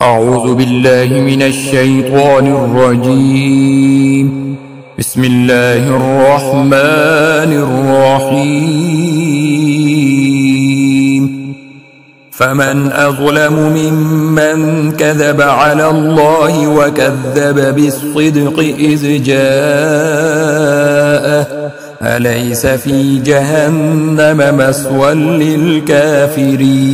أعوذ بالله من الشيطان الرجيم. بسم الله الرحمن الرحيم. فمن أظلم ممن كذب على الله وكذب بالصدق إذ جاءه أليس في جهنم مثوى للكافرين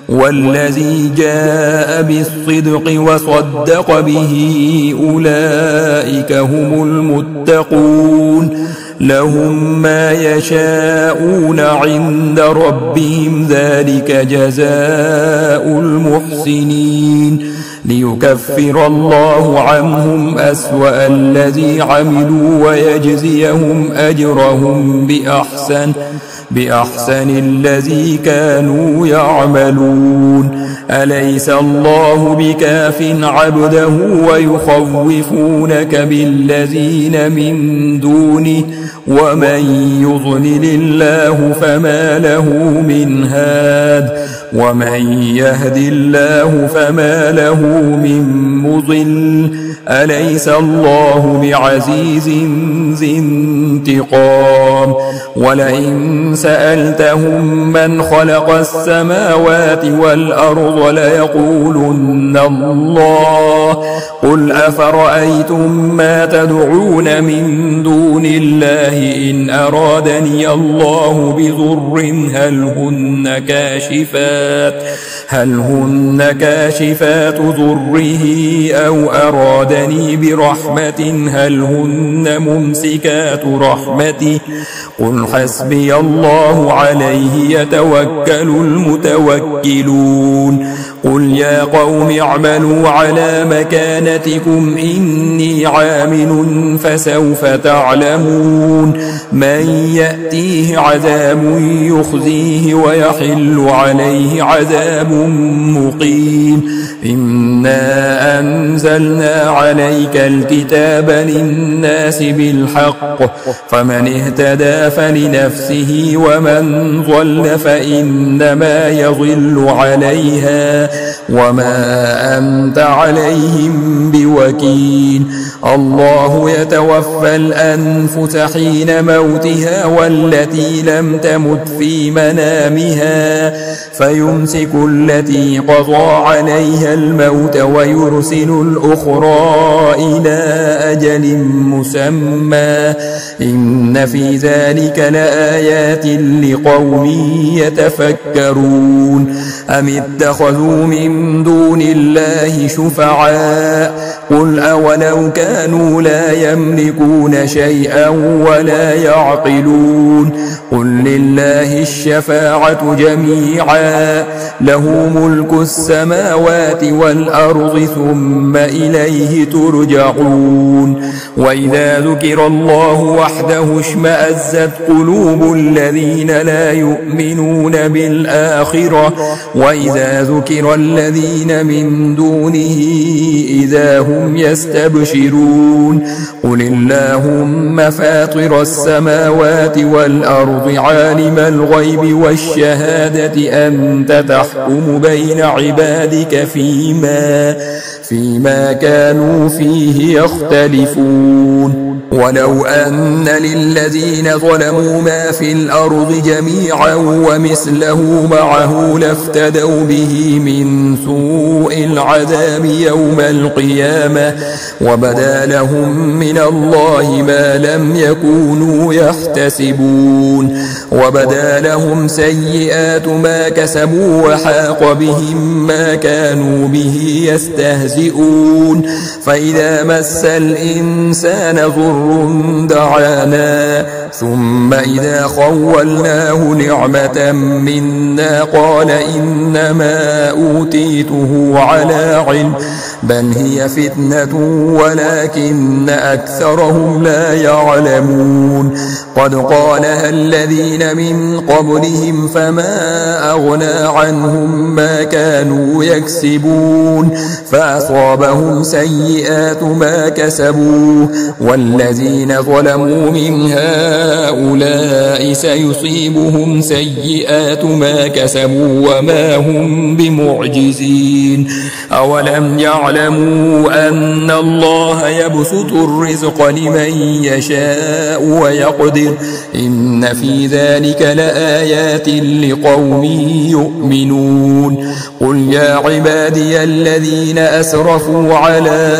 والذي جاء بالصدق وصدق به أولئك هم المتقون لهم ما يشاءون عند ربهم ذلك جزاء المحسنين ليكفر الله عنهم أسوأ الذي عملوا ويجزيهم أجرهم بأحسن الذي كانوا يعملون أليس الله بكاف عبده ويخوفونك بالذين من دونه ومن يضلل الله فما له من هاد ومن يهد الله فما له من مضل أليس الله بعزيز ذي انتقام ولئن سألتهم من خلق السماوات والأرض ليقولن الله قل أفرأيتم ما تدعون من دون الله إن أرادني الله بضر هل هن كاشفات ضره أو أرادني برحمة هل هن ممسكات رحمته قل حسبي الله عليه يتوكل المتوكلون قل يا قوم اعملوا على مكانتكم إني عامل فسوف تعلمون من يأتيه عذاب يخزيه ويحل عليه عذاب مقيم إنا أنزلنا عليك الكتاب للناس بالحق فمن اهتدى فلنفسه ومن ضل فإنما يضل عليها وما أنت عليهم بوكيل الله يتوفى الأنفس حين موتها والتي لم تمت في منامها فيمسك التي قضى عليها الموت ويرسل الأخرى إلى أجل مسمى إن في ذلك لآيات لقوم يتفكرون أم اتخذوا من دون الله شفعاء قل أولو كانوا لا يملكون شيئا ولا يعقلون قل لله الشفاعة جميعا له ملك السماوات والأرض ثم إليه ترجعون وإذا ذكر الله وحده اشمأزت قلوب الذين لا يؤمنون بالآخرة وإذا ذكر الذين من دونه إذا هم يستبشرون قل اللهم فاطر السماوات والأرض عالم الغيب والشهادة أنت تحكم بين عبادك فيما كانوا فيه يختلفون ولو أن للذين ظلموا ما في الأرض جميعا ومثله معه لافتدوا به من سوء العذاب يوم القيامة وبدا لهم من الله ما لم يكونوا يحتسبون وبدا لهم سيئات ما كسبوا وحاق بهم ما كانوا به يستهزئون فإذا مس الإنسان ضر دعانا ثم إذا خولناه نعمة منا قال إنما أوتيته على علم بل هي فتنة ولكن أكثرهم لا يعلمون قد قالها الذين من قبلهم فما أغنى عنهم ما كانوا يكسبون فأصابهم سيئات ما كسبوا والذين ظلموا من هؤلاء هؤلاء سيصيبهم سيئات ما كسبوا وما هم بمعجزين أولم يعلموا أن الله يبسط الرزق لمن يشاء ويقدر إن في ذلك لآيات لقوم يؤمنون قل يا عبادي الذين أسرفوا على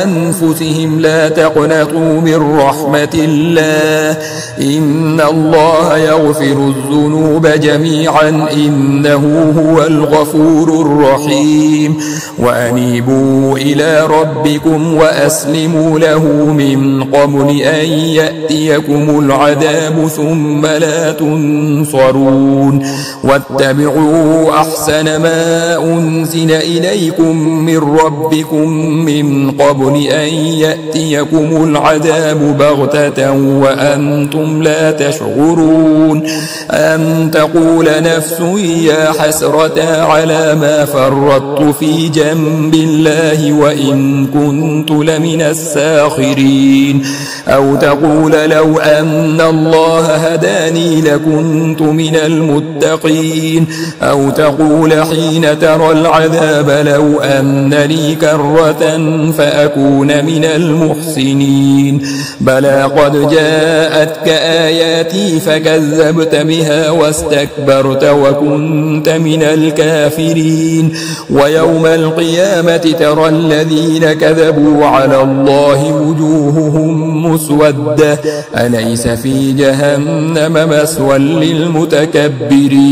أنفسهم لا تقنطوا من رحمة الله إن الله يغفر الذنوب جميعا إنه هو الغفور الرحيم وأنيبوا إلى ربكم وأسلموا له من قبل أن يأتيكم العذاب ثم لا تنصرون واتبعوا أحسن ما أنزل إليكم من ربكم من قبل أن يأتيكم العذاب بغتة وأنتم لا تشعرون أن تقول نفس يا حسرة على ما فرطت في جنب الله وإن كنت لمن الساخرين أو تقول لو أن الله هداني لكنت من المتقين أو تقول حين ترى العذاب لو أن لي كرة فأكون من المحسنين بلى قد جاءتك آياتي فكذبت بها واستكبرت وكنت من الكافرين ويوم القيامة ترى الذين كذبوا على الله وجوههم مسودة أليس في جهنم مثوى للمتكبرين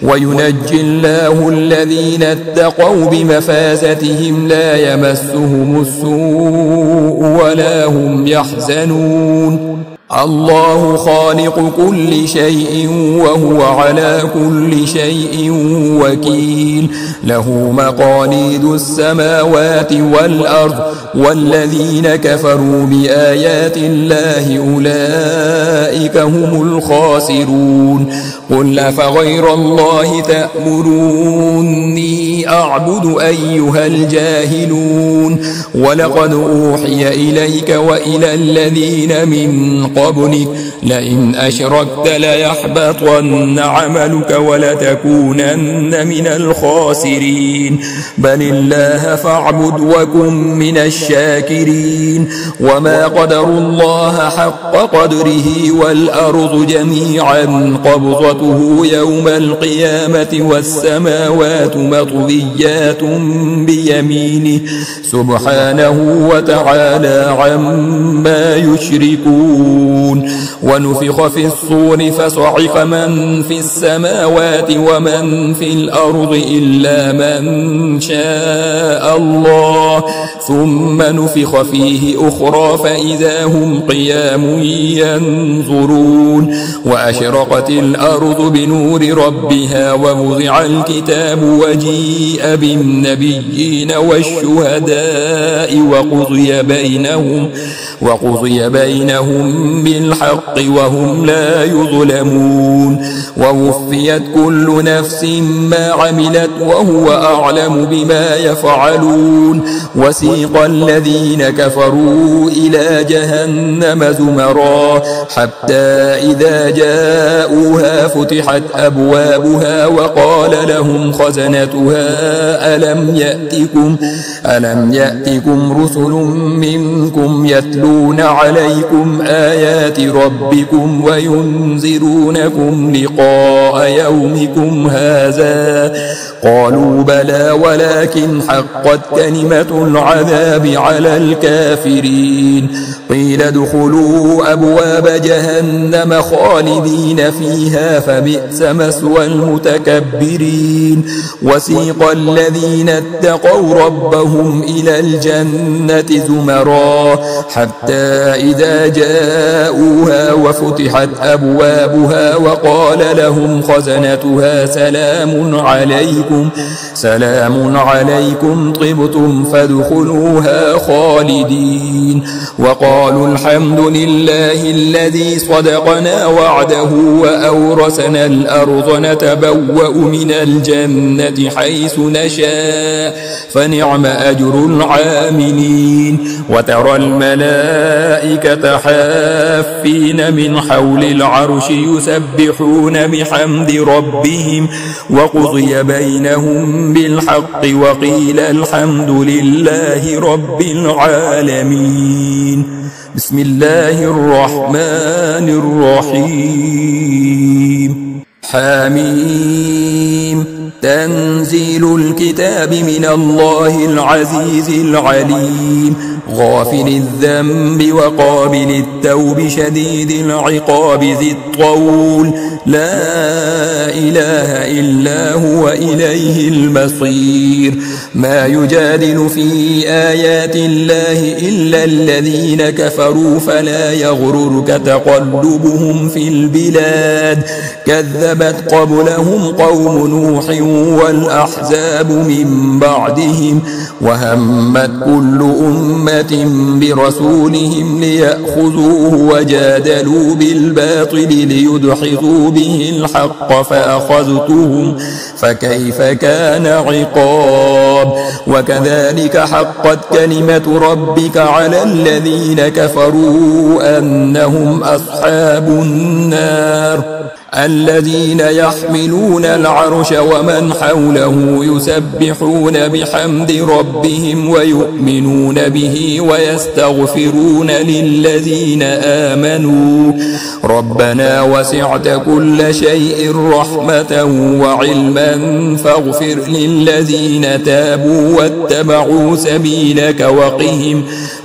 وينجي الله الذين اتقوا بمفازتهم لا يمسهم السوء ولا هم يحزنون الله خالق كل شيء وهو على كل شيء وكيل له مقاليد السماوات والأرض والذين كفروا بآيات الله أولئك هم الخاسرون قل أفغير الله تأمروني أعبد أيها الجاهلون ولقد أوحي إليك وإلى الذين من قبلك لئن أشركت ليحبطن عملك ولتكونن من الخاسرين بل الله فاعبد وكن من الشاكرين وما قدروا الله حق قدره والأرض جميعا قبضته يوم القيامة والسماوات مطويات بيمينه سبحانه وتعالى عما يشركون ونفخ في الصور فصعق من في السماوات ومن في الأرض إلا من شاء الله ثم نفخ فيه أخرى فإذا هم قيام ينظرون وأشرقت الأرض بنور ربها ووضع الكتاب وجيء بالنبيين والشهداء وقضي بينهم بالحق وهم لا يظلمون ووفيت كل نفس ما عملت وهو أعلم بما يفعلون وسيق الذين كفروا إلى جهنم زمرا حتى إذا جاءوها فتحت أبوابها وقال لهم خزنتها ألم يأتكم رسل منكم يتلون عليكم آيات ربكم وينذرونكم لقاء يومكم هذا قالوا بلى ولكن حقت كلمة العذاب على الكافرين قيل ادخلوا أبواب جهنم خالدين فيها فبئس مثوى المتكبرين وسيق الذين اتقوا ربهم إلى الجنة زمرا حتى إذا جاءوها وفتحت أبوابها وقال لهم خزنتها سلام عليكم طبتم فادخلوها خالدين وقالوا الحمد لله الذي صدقنا وعده وأورثنا الأرض نتبوأ من الجنة حيث نشاء فنعم أجر العاملين وترى الملائكة حافين صافين من حول العرش يسبحون بحمد ربهم وقضي بينهم بالحق وقيل الحمد لله رب العالمين. بسم الله الرحمن الرحيم. حميم. تنزيل الكتاب من الله العزيز العليم غافل الذنب وقابل التوب شديد العقاب ذي الطول لا إله إلا هو إليه المصير. ما يجادل في آيات الله إلا الذين كفروا فلا يغررك تقلبهم في البلاد كذبت قبلهم قوم نوح والأحزاب من بعدهم وهمت كل أمة برسولهم ليأخذوه وجادلوا بالباطل ليدحضوا به الحق فأخذتهم فكيف كان عقاب. وكذلك حقت كلمة ربك على الذين كفروا أنهم أصحاب النار الذين يحملون العرش ومن حوله يسبحون بحمد ربهم ويؤمنون به ويستغفرون للذين آمنوا ربنا وسعت كل شيء رحمة وعلما فاغفر للذين تابوا واتبعوا سبيلك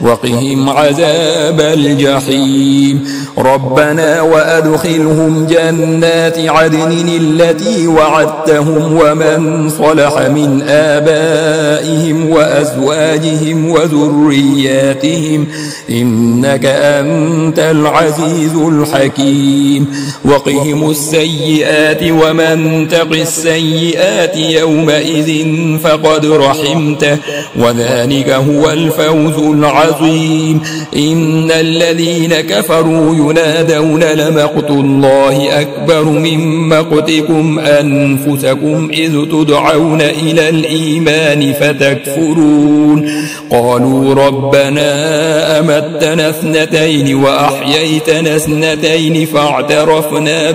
وقهم عذاب الجحيم. ربنا وأدخلهم جنات عدن التي وعدتهم ومن صلح من آبائهم وأزواجهم وذرياتهم إنك أنت العزيز الحكيم. وقهم السيئات ومن تق السيئات يومئذ فقد رحمته وذلك هو الفوز العظيم. إن الذين كفروا ينادون لمقت الله أكبر من مقتكم أنفسكم إذ تدعون إلى الإيمان فتكفرون قالوا ربنا أمتنا اثنتين وأحييتنا اثنتين فاعترفنا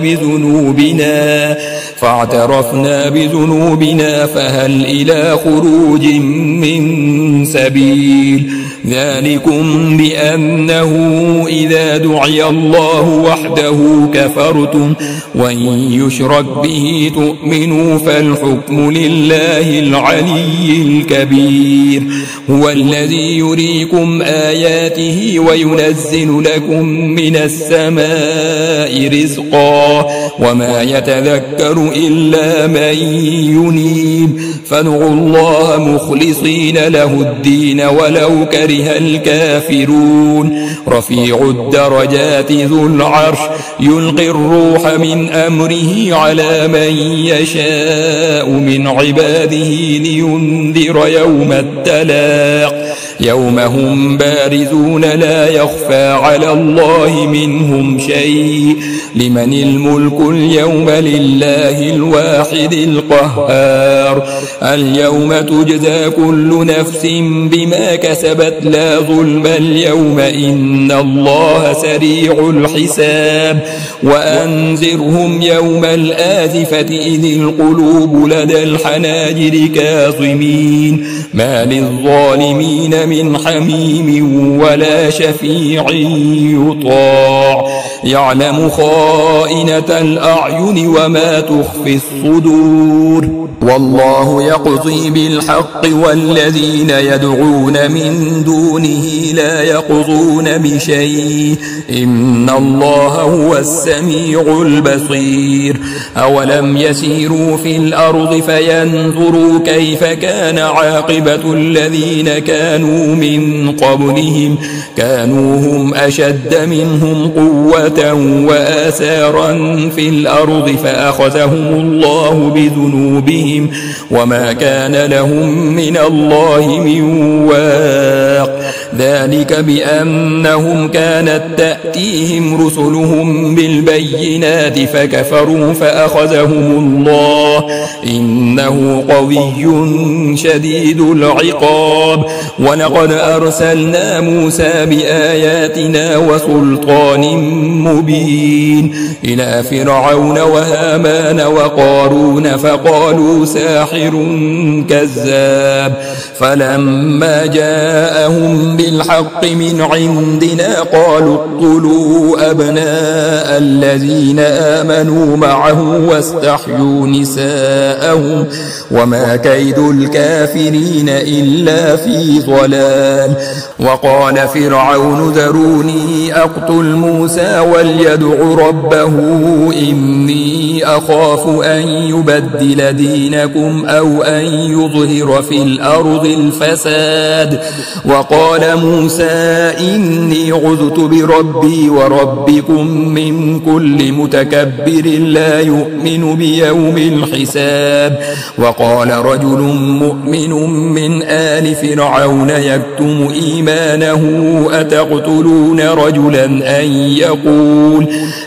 بذنوبنا فهل إلى خروج من سبيل. ذلكم بأنه إذا دعي الله وحده كفرتم وإن يشرك به تؤمنوا فالحكم لله العلي الكبير. هو الذي يريكم آياته وينزل لكم من السماء رزقا وما يتذكر إلا من ينيب فادعوا الله مخلصين له الدين ولو كره الكافرون. رفيع الدرجات ذو العرش يلقي الروح من أمره على من يشاء من عباده لينذر يوم التلاق يوم هم بارزون لا يخفى على الله منهم شيء. لمن الملك اليوم لله الواحد القهار. اليوم تجزى كل نفس بما كسبت لا ظلم اليوم إن الله سريع الحساب. وأنذرهم يوم الآزفة إذ القلوب لدى الحناجر كاظمين ما للظالمين من حميم ولا شفيع يطاع. يعلم خائنة الأعين وما تخفي الصدور والله يقضي بالحق والذين يدعون من دونه لا يقضون بشيء إن الله هو السميع البصير. أولم يسيروا في الأرض فينظروا كيف كان عاقبة الذين كانوا من قبلهم كانوا هم أشد منهم قوة وآثارا في الأرض فأخذهم الله بذنوبهم بهم وما كان لهم من الله من واق. ذلك بأنهم كانت تأتيهم رسلهم بالبينات فكفروا فأخذهم الله إنه قوي شديد العقاب. ولقد أرسلنا موسى بآياتنا وسلطان مبين إلى فرعون وهامان وقارون فقالوا ساحر كذاب. فلما جاءهم بالحق من عندنا قالوا اقتلوا أبناء الذين آمنوا معه واستحيوا نساءهم وما كيد الكافرين إلا في ضلال. وقال فرعون ذروني أقتل موسى وليدع ربه إني أخاف أن يبدل دينكم أو أن يظهر في الأرض الفساد. وقال موسى إني عذت بربي وربكم من كل متكبر لا يؤمن بيوم الحساب. وقال رجل مؤمن من آل فرعون يكتم إيمانه أتقتلون رجلا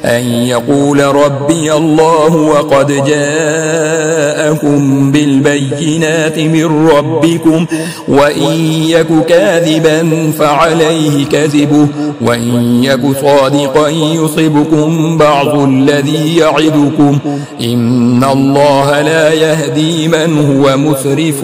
أن يقول ربي الله وقد جاءكم بالبينات من ربكم وإن يك كاذبا فعليه كذبه وإن يك صادقا يصبكم بعض الذي يعدكم إن الله لا يهدي من هو مسرف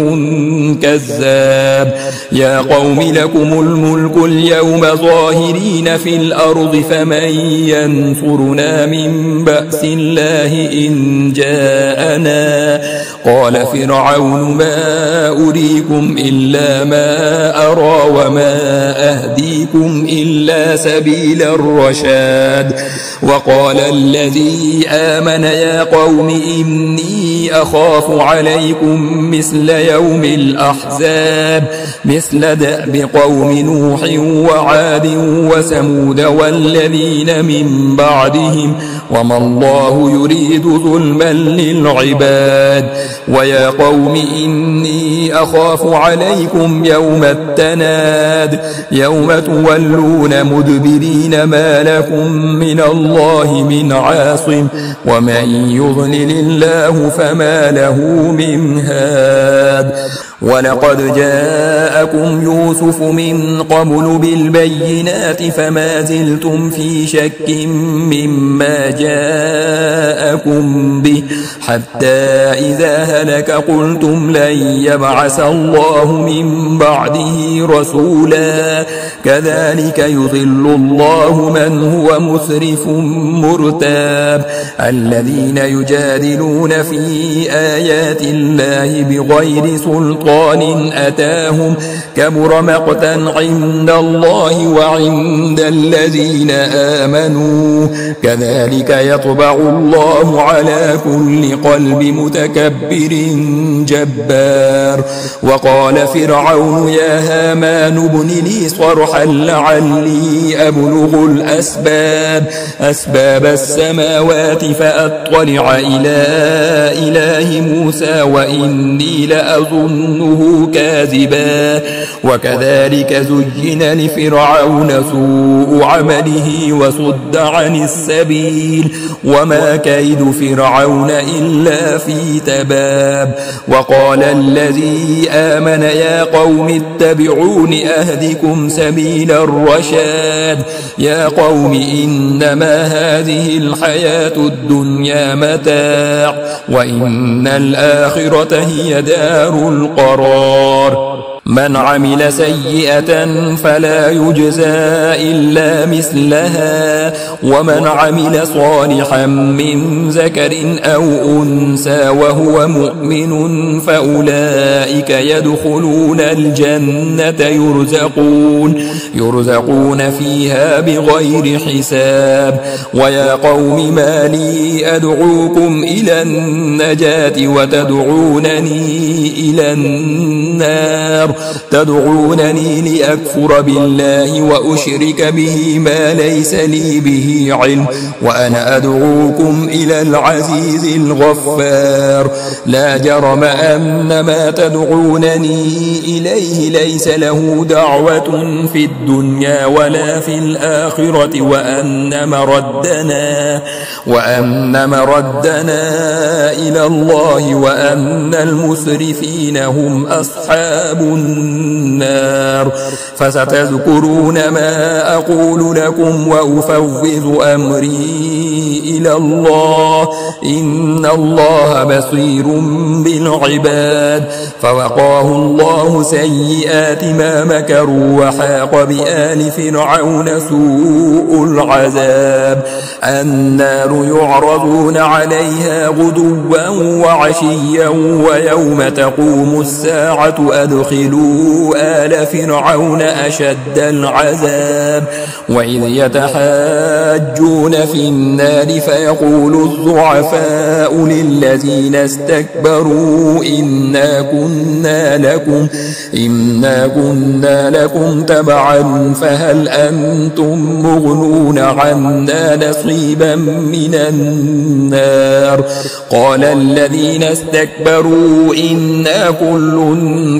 كذاب. يا قوم لكم الملك اليوم ظاهرين في الأرض فمن ينصرنا من بأس الله إن جاءنا. قال فرعون ما أريكم إلا ما أرى وما أهديكم إلا سبيل الرشاد. وقال الذي آمن يا قوم إني أخاف عليكم مثل يوم الأحزاب مثل دأب قوم نوح وعاد وثمود والذين من بعدهم وما الله يريد ظلما للعباد. ويا قوم إني أخاف عليكم يوم التناد يوم تولون مدبرين ما لكم من الله من عاصم ومن يضلل الله فما له من هاد. ولقد جاءكم يوسف من قبل بالبينات فما زلتم في شك مما جاءكم به حتى إذا هلك قلتم لن يبعث الله من بعده رسولا كذلك يضل الله من هو مسرف مرتاب. الذين يجادلون في آيات الله بغير سلطان أتاهم كبر مقتا عند الله وعند الذين آمنوا كذلك يطبع الله على كل قلب متكبر جبار. وقال فرعون يا هامان ابن لي صرحا لعلي أبلغ أسباب السماوات فأطلع إلى إله موسى وإني لأظنه كاذبا. وكذلك زين لفرعون سوء عمله وصد عن السبيل وما كيد فرعون إلا في تباب. وقال الذي آمن يا قوم اتبعون أهدكم سبيل الرشاد. يا قوم إنما هذه الحياة الدنيا متاع وإن الآخرة هي دار القرار. من عمل سيئة فلا يجزى إلا مثلها ومن عمل صالحا من ذكر أو أنثى وهو مؤمن فأولئك يدخلون الجنة يرزقون فيها بغير حساب. ويا قوم ما لي أدعوكم إلى النجاة وتدعونني إلى النار النار تدعونني لأكفر بالله وأشرك به ما ليس لي به علم وأنا أدعوكم إلى العزيز الغفار لا جرم أن ما تدعونني إليه ليس له دعوة في الدنيا ولا في الآخرة وأن مردنا إلى الله وأن المسرفين هم أصحاب النار فستذكرون ما أقول لكم وأفوض أمري إلى الله إن الله بصير بالعباد فوقاه الله سيئات ما مكروا وحاق بآل فرعون سوء العذاب النار يعرضون عليها غدوا وعشيا ويوم تقوم الساعة أدخلوا آل فرعون أشد العذاب وإذ يتحاجون في النار فيقول الضعفاء للذين استكبروا إنا كنا لكم تبعا فهل أنتم مغنون عنا نصيبا من النار قال الذين استكبروا إنا كل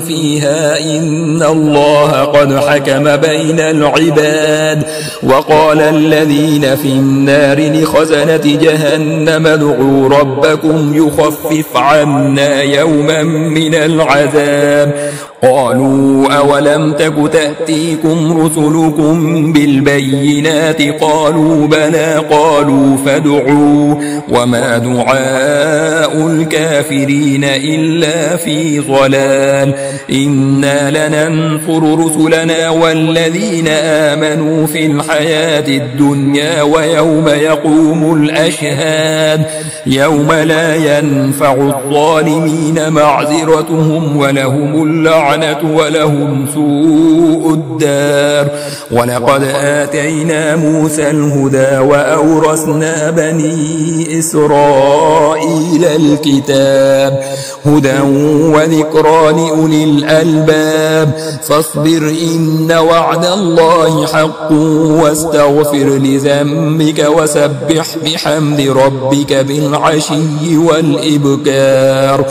فيها إن الله قد حكم بين العباد وقال الذين في النار لخزنة جهنم ادعوا ربكم يخفف عنا يوما من العذاب قالوا أولم تك تأتيكم رسلكم بالبينات قالوا بلى قالوا فادعوا وما دعاء الكافرين إلا في ضلال إنا لننصر رسلنا والذين آمنوا في الحياة الدنيا ويوم يقوم الأشهاد يوم لا ينفع الظالمين معذرتهم ولهم اللعنة ولهم سوء الدار ولقد آتينا موسى الهدى وأورثنا بني إسرائيل الكتاب هدى وذكرى لأولي الألباب فاصبر إن وعد الله حق واستغفر لذنبك وسبح بحمد ربك بالعشي والإبكار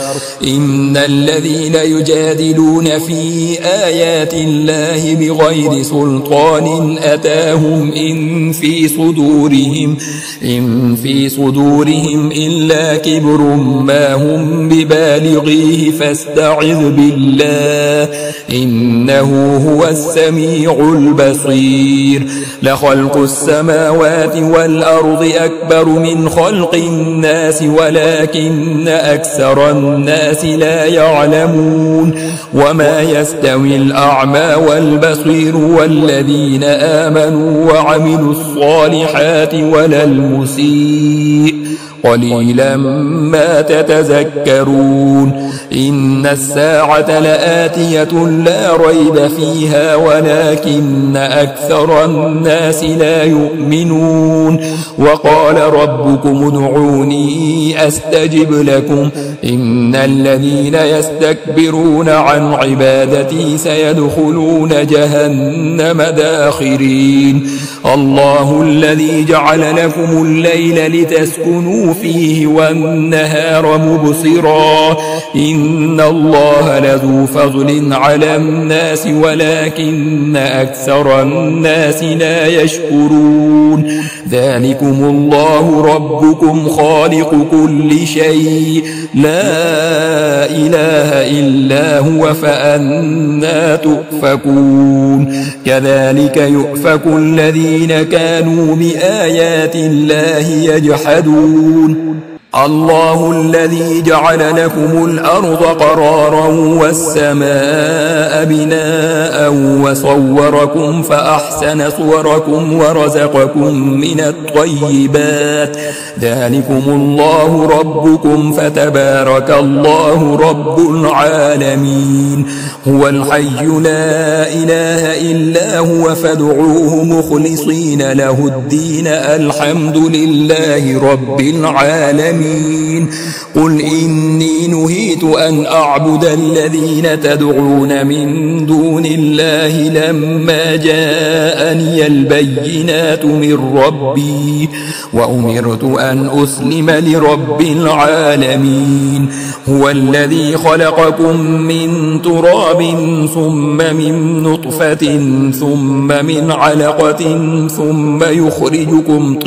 إن الذين يجادلون في آيات الله بغير سلطان أتاهم إن في صدورهم إلا كبر ما هم ببالغيه فاستعذ بالله إنه هو السميع البصير لخلق السماوات والأرض أكبر من خلق الناس ولكن أكثر الناس لا يعلمون وما يستوي الأعمى والبصير والذين آمنوا وعملوا الصالحات ولا المسيء قليلا ما تتذكرون إن الساعة لآتية لا ريب فيها ولكن أكثر الناس لا يؤمنون وقال ربكم ادعوني أستجب لكم إن الذين يستكبرون عن عبادتي سيدخلون جهنم داخرين الله الذي جعل لكم الليل لتسكنوا فيه والنهار مبصرا إن الله لذو فضل على الناس ولكن أكثر الناس لا يشكرون ذلكم الله ربكم خالق كل شيء لا إله إلا هو فأنى تؤفكون كذلك يؤفك الذين كانوا بآيات الله يجحدون الله الذي جعل لكم الأرض قرارا والسماء بناء وصوركم فأحسن صوركم ورزقكم من الطيبات ذلكم الله ربكم فتبارك الله رب العالمين هو الحي لا إله إلا هو فادعوه مخلصين له الدين الحمد لله رب العالمين العالمين. قل إني نهيت أن أعبد الذين تدعون من دون الله لما جاءني البينات من ربي وأمرت أن أسلم لرب العالمين. هو الذي خلقكم من تراب ثم من نطفة ثم من علقة ثم يخرجكم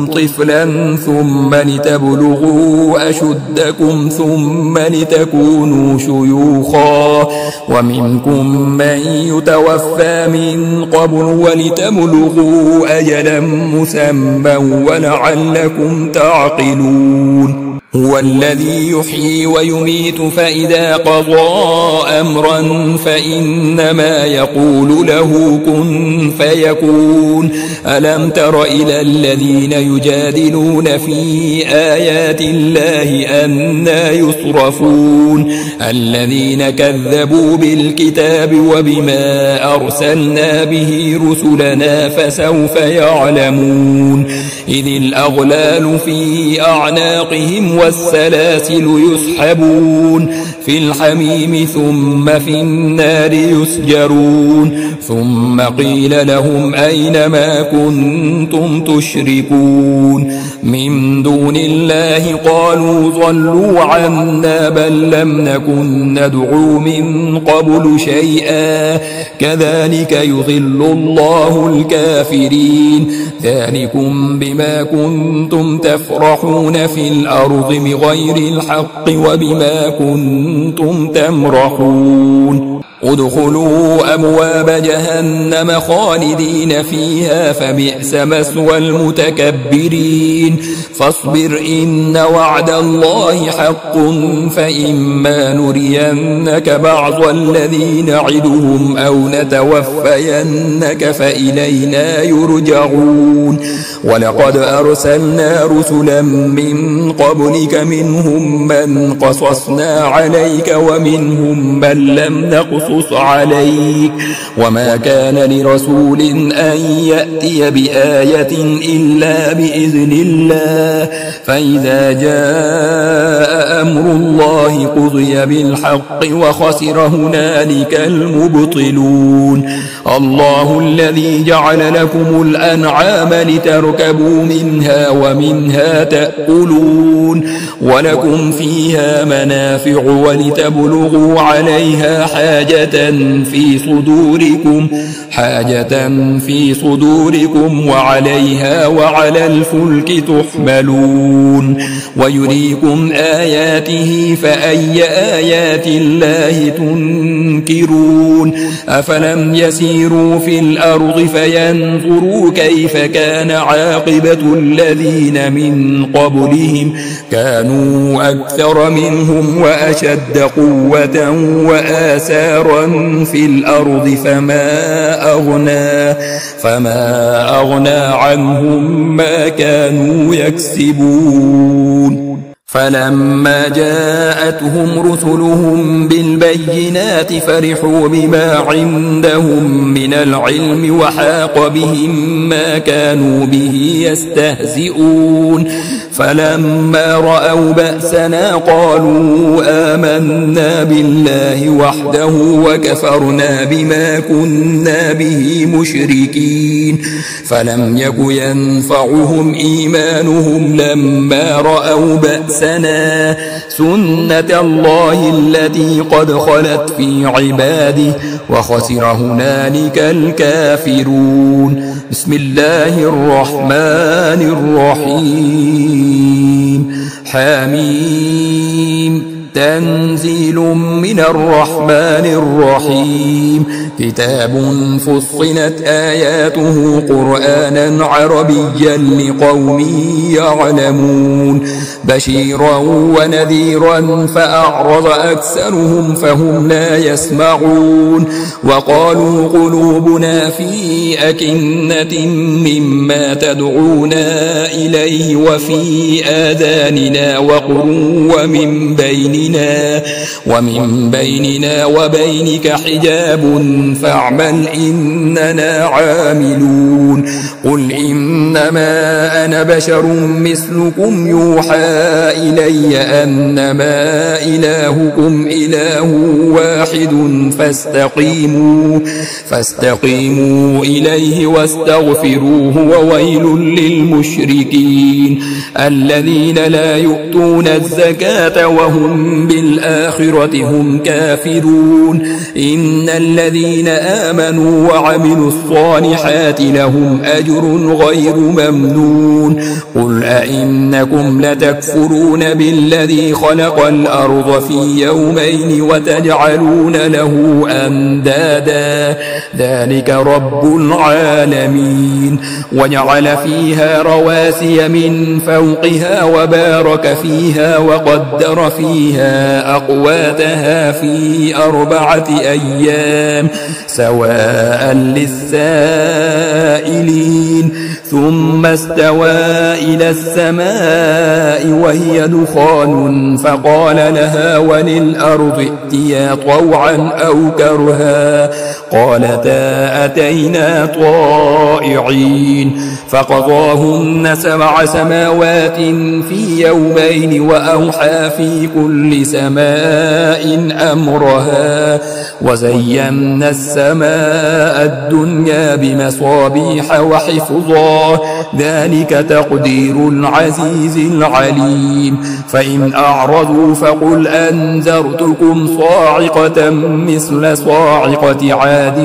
طفلا ثم لتبلغوا أشدكم ثم لتكونوا شيوخا ومنكم من يتوفى من قبل ولتبلغوا أجلا مسمى ولعلكم تعقلون. هو الذي يحيي ويميت فإذا قضى أمرا فإنما يقول له كن فيكون. ألم تر إلى الذين يجادلون في آيات الله أنى يصرفون الذين كذبوا بالكتاب وبما أرسلنا به رسلنا فسوف يعلمون. إذ الأغلال في أعناقهم والسلاسل يسحبون في الحميم ثم في النار يسجرون ثم قيل لهم أين ما كنتم تشركون من دون الله قالوا ضلوا عنا بل لم نكن ندعو من قبل شيئا كذلك يضل الله الكافرين. ذلكم بما كنتم تفرحون في الأرض بغير الحق وبما كنتم تمرحون. ادخلوا أبواب جهنم خالدين فيها فبئس مثوى المتكبرين. فاصبر إن وعد الله حق فإما نرينك بعض الذي نعدهم أو نتوفينك فإلينا يرجعون. ولقد أرسلنا رسلا من قبلك منهم من قصصنا عليك ومنهم من لم نقصص عليك وما كان لرسول أن يأتي بآية إلا بإذن الله فإذا جاء أمر الله قضي بالحق وخسر هنالك المبطلون. الله الذي جعل لكم الأنعام لتركبوا منها ومنها تأكلون ولكم فيها منافع ولتبلغوا عليها حاجة في صدوركم وعليها وعلى الفلك تحملون ويريكم آياته فأي آيات الله تنكرون. أفلم يسيروا في الأرض فينظروا كيف كان عاقبة الذين من قبلهم كانوا أكثر منهم وأشد قوة وآثارا في الأرض فما أغنى عنهم ما كانوا يكسبون. فلما جاءتهم رسلهم بالبينات فرحوا بما عندهم من العلم وحاق بهم ما كانوا به يستهزئون. فلما رأوا بأسنا قالوا آمنا بالله وحده وكفرنا بما كنا به مشركين. فلم يك ينفعهم إيمانهم لما رأوا بأسنا سنة الله التي قد خلت في عباده وخسر هنالك الكافرون. بسم الله الرحمن الرحيم. حميم تنزيل من الرحمن الرحيم. كتاب فصلت آياته قرآنا عربيا لقوم يعلمون. بشيرا ونذيرا فأعرض أكثرهم فهم لا يسمعون وقالوا قلوبنا في أكنة مما تدعونا إليه وفي آذاننا وقر ومن بيننا وبينك حجاب فاعمل إننا عاملون قل إنما أنا بشر مثلكم يوحى إلي أنما إلهكم إله واحد فاستقيموا إليه واستغفروه وويل للمشركين الذين لا يؤتون الزكاة وهم بالآخرة هم كافرون إن الذين آمنوا وعملوا الصالحات لهم أجر غير ممنون قل أئنكم لتكفرون بالذي خلق الأرض في يومين وتجعلون له أندادا ذلك رب العالمين وجعل فيها رواسي من فوقها وبارك فيها وقدر فيها أقواتها في 4 أيام سواء للسائلين ثم استوى إلى السماء وهي دخان فقال لها وللأرض ائتيا طوعا أو كرها قالتا أتينا طائعين فقضاهن 7 سماوات في يومين وأوحى في كل سماء أمرها وزينا السماء الدنيا بمصابيح وحفظا ذلك تقدير العزيز العليم فإن أعرضوا فقل أنذرتكم صاعقة مثل صاعقة عاد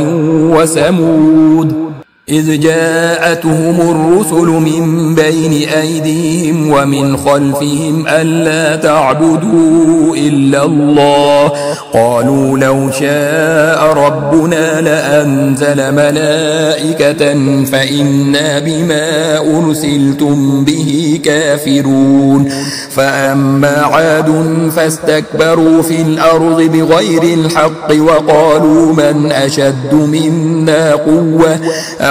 وثمود إذ جاءتهم الرسل من بين أيديهم ومن خلفهم ألا تعبدوا إلا الله قالوا لو شاء ربنا لأنزل ملائكة فإنا بما أرسلتم به كافرون فأما عاد فاستكبروا في الأرض بغير الحق وقالوا من أشد منا قوة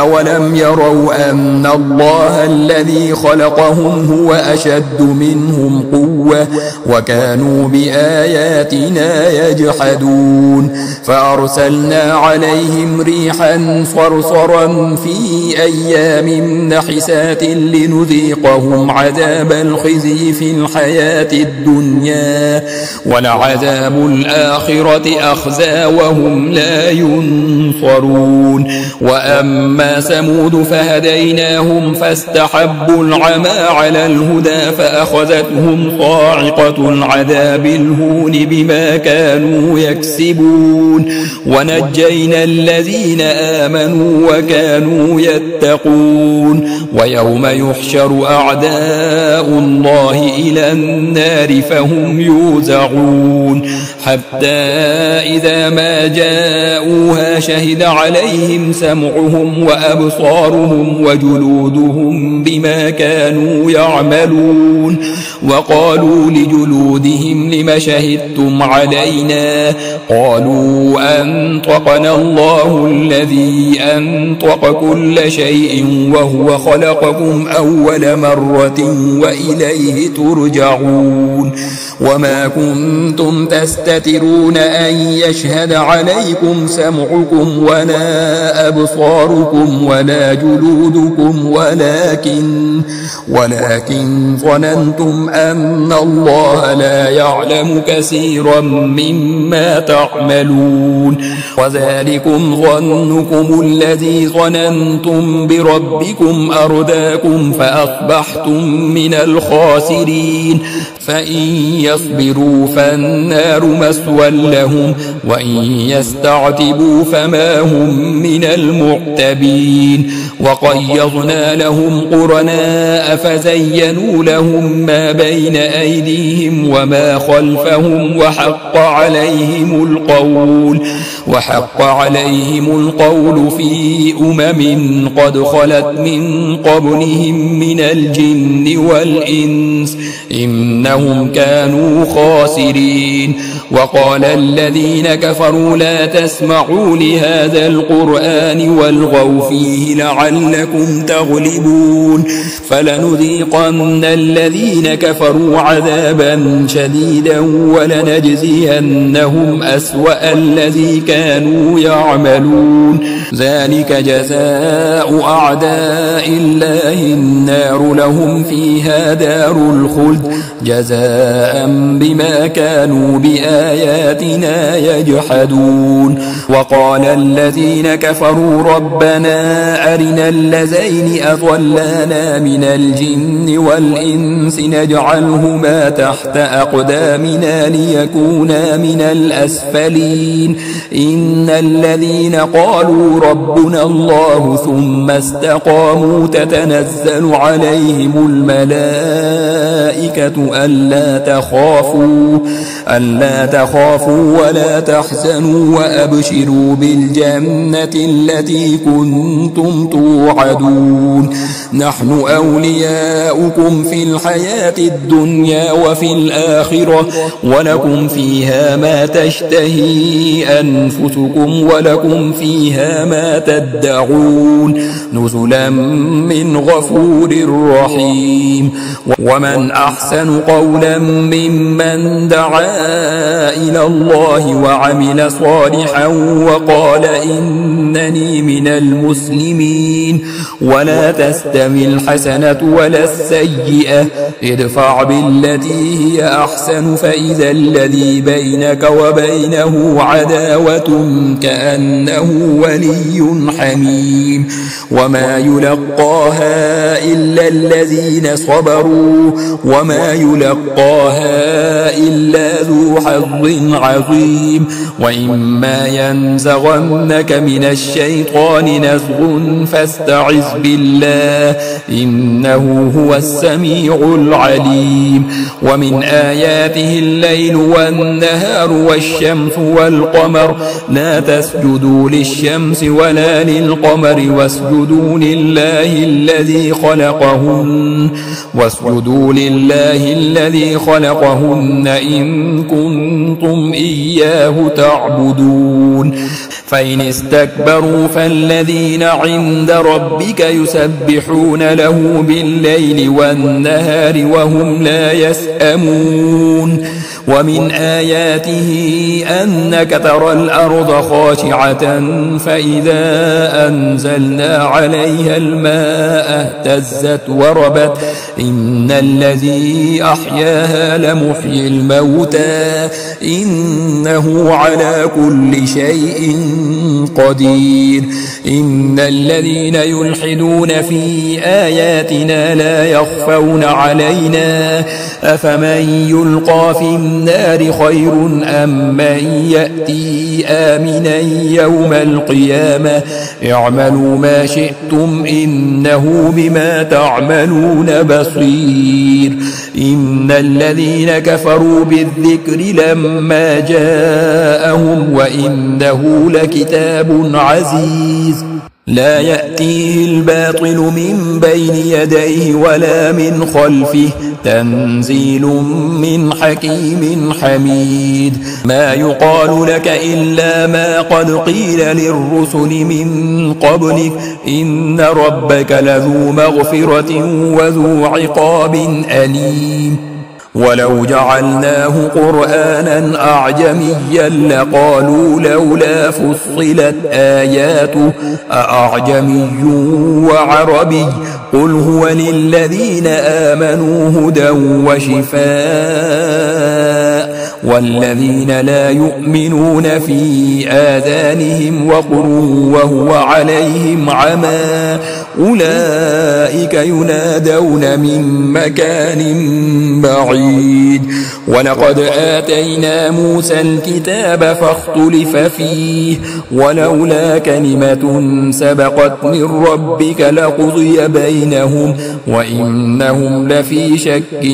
أولم يروا أن الله الذي خلقهم هو أشد منهم قوة وكانوا بآياتنا يجحدون فأرسلنا عليهم ريحا صرصرا في أيام نحسات لنذيقهم عذاب الخزي في الحياة الدنيا ولعذاب الآخرة أخزى وهم لا ينصرون وأما ثمود فهديناهم فاستحبوا العمى على الهدى فأخذتهم صاعقة العذاب الهون بما كانوا يكسبون ونجينا الذين آمنوا وكانوا يتقون ويوم يحشر أعداء الله إلى النار فهم يوزعون حتى إذا ما جاءوها شهد عليهم سمعهم وأبصارهم وجلودهم بما كانوا يعملون وقالوا لجلودهم لم شهدتم علينا قالوا أنطقنا الله الذي أنطق كل شيء وهو خلقكم أول مرة وإليه ترجعون وما كنتم تستترون أن يشهد عليكم سمعكم ولا أبصاركم ولا جلودكم ولكن ظننتم أن الله لا يعلم كثيرا مما تعملون وذلكم ظنكم الذي ظننتم بربكم أرداكم فأصبحتم من الخاسرين فإن يصبروا فالنار مثوى لهم وإن يستعتبوا فما هم من المعتبين وقيضنا لهم قرناء فزينوا لهم ما بين أيديهم وما خلفهم وحق عليهم القول في أمم قد خلت من قبلهم من الجن والإنس إنهم كانوا خاسرين وقال الذين كفروا لا تسمعوا لهذا القرآن والغوا فيه لعلكم تغلبون فلنذيقن الذين كفروا عذابا شديدا ولنجزينهم أسوأ الذي كانوا يعملون ذلك جزاء أعداء الله النار لهم فيها دار الخلد جزاء بما كانوا بآياتنا يجحدون وقال الذين كفروا ربنا أرنا اللذين أضلانا من الجن والإنس نجعلهما تحت أقدامنا ليكونا من الأسفلين إن الذين قالوا ربنا الله ثم استقاموا تتنزل عليهم الملائكة ألا تخافوا ولا تحزنوا وأبشروا بالجنة التي كنتم توعدون نحن أولياؤكم في الحياة الدنيا وفي الآخرة ولكم فيها ما تشتهي أنفسكم ولكم فيها ما تدعون نزلا من غفور رحيم ومن أحسن قولا ممن دعا إلى الله وعمل صالحا وقال إنني من المسلمين ولا تستوي الحسنة ولا السيئة ادفع بالتي هي أحسن فإذا الذي بينك وبينه عداوة كأنه ولي حميم وما يلقاها إلا الذين صبروا وما يلقاها إلا ذو حظ عظيم وإما ينزغنك من الشيطان نزغ فاستعذ بالله إنه هو السميع العليم ومن آياته الليل والنهار والشمس والقمر لا تسجدوا للشمس ولا للقمر واسجدوا لله الذي خلقهن إن كنتم إياه تعبدون فإن استكبروا فالذين عند ربك يسبحون له بالليل والنهار وهم لا يسأمون ومن آياته أنك ترى الأرض خاشعة فإذا أنزلنا عليها الماء اهتزت وربت إن الذي أحياها لمحيي الموتى إنه على كل شيء قدير إن الذين يلحدون في آياتنا لا يخفون علينا أفمن يلقى في النار خير أم من يأتي آمنا يوم القيامة اعملوا ما شئتم إنه بما تعملون بصير إن الذين كفروا بالذكر لما جاءهم وإنه لكتاب عزيز لا يأتيه الباطل من بين يديه ولا من خلفه تنزيل من حكيم حميد ما يقال لك إلا ما قد قيل للرسل من قبلك إن ربك لذو مغفرة وذو عقاب أليم ولو جعلناه قرآنا أعجميا لقالوا لولا فصلت آياته أأعجمي وعربي قل هو للذين آمنوا هدى وشفاء والذين لا يؤمنون في آذانهم وقر وهو عليهم عمى أولئك ينادون من مكان بعيد. ولقد آتينا موسى الكتاب فاختلف فيه ولولا كلمة سبقت من ربك لقضي بينهم وإنهم لفي شك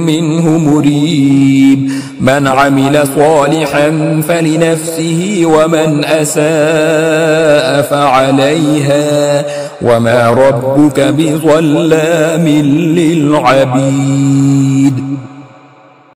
منه مريب. من عمل صالحا فلنفسه ومن أساء فعليها وما ربك بظلام للعبيد.